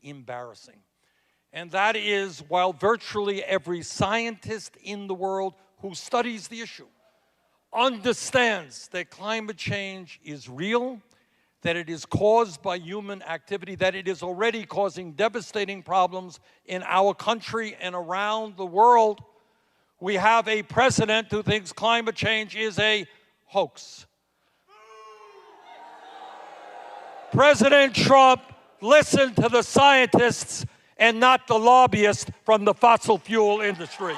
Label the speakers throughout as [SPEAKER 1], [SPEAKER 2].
[SPEAKER 1] embarrassing. And that is, while virtually every scientist in the world who studies the issue understands that climate change is real, that it is caused by human activity, that it is already causing devastating problems in our country and around the world, we have a president who thinks climate change is a hoax. President Trump listened to the scientists and not the lobbyists from the fossil fuel industry.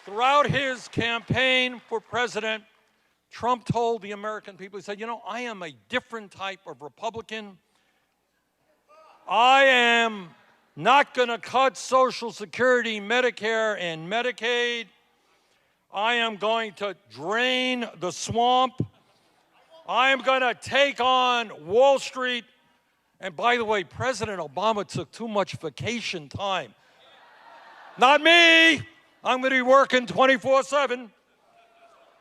[SPEAKER 1] Throughout his campaign for president, Trump told the American people, he said, you know, I am a different type of Republican. I am not going to cut Social Security, Medicare, and Medicaid. I am going to drain the swamp. I am going to take on Wall Street. And by the way, President Obama took too much vacation time. Not me. I'm going to be working 24/7.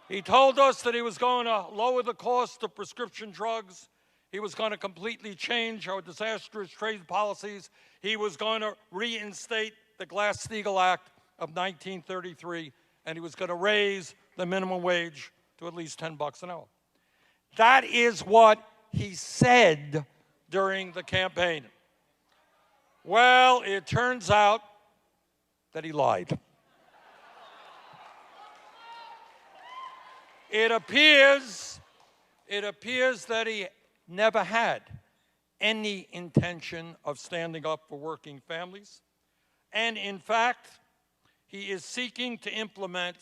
[SPEAKER 1] He told us that he was going to lower the cost of prescription drugs. He was going to completely change our disastrous trade policies. He was going to reinstate the Glass-Steagall Act of 1933, and he was going to raise the minimum wage to at least $10 an hour. That is what he said during the campaign. Well, it turns out that he lied. It appears that he never had any intention of standing up for working families. And in fact, he is seeking to implement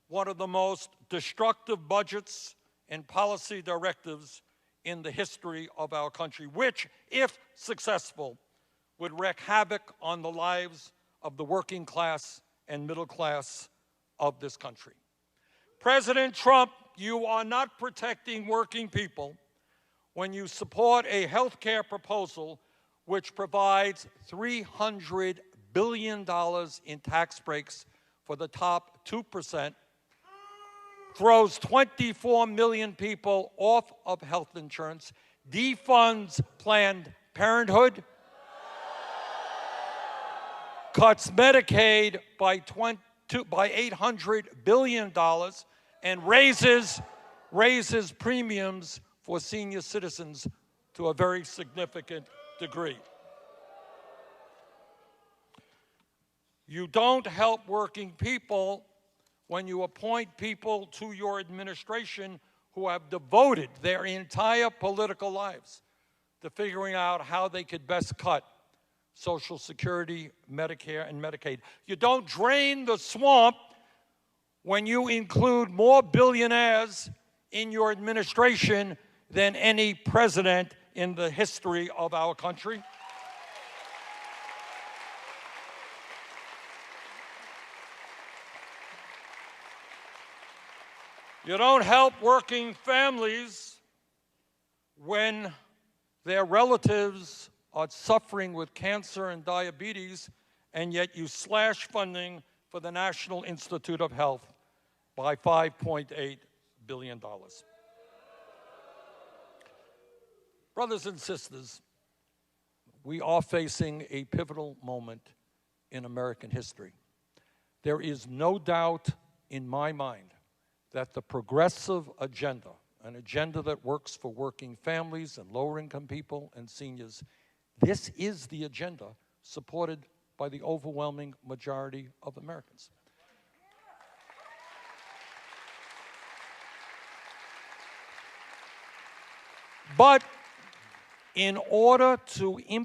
[SPEAKER 1] one of the most destructive budgets and policy directives in the history of our country, which, if successful, would wreak havoc on the lives of the working class and middle class of this country. President Trump, you are not protecting working people when you support a health care proposal which provides $300 billion in tax breaks for the top 2%, throws 24 million people off of health insurance, defunds Planned Parenthood, cuts Medicaid by $800 billion, and raises premiums for senior citizens to a very significant degree. You don't help working people when you appoint people to your administration who have devoted their entire political lives to figuring out how they could best cut Social Security, Medicare, and Medicaid. You don't drain the swamp when you include more billionaires in your administration than any president in the history of our country. You don't help working families when their relatives are suffering with cancer and diabetes, and yet you slash funding for the National Institute of Health by $5.8 billion. Brothers and sisters, we are facing a pivotal moment in American history. There is no doubt in my mind that the progressive agenda, an agenda that works for working families and lower-income people and seniors, this is the agenda supported by the overwhelming majority of Americans. But in order to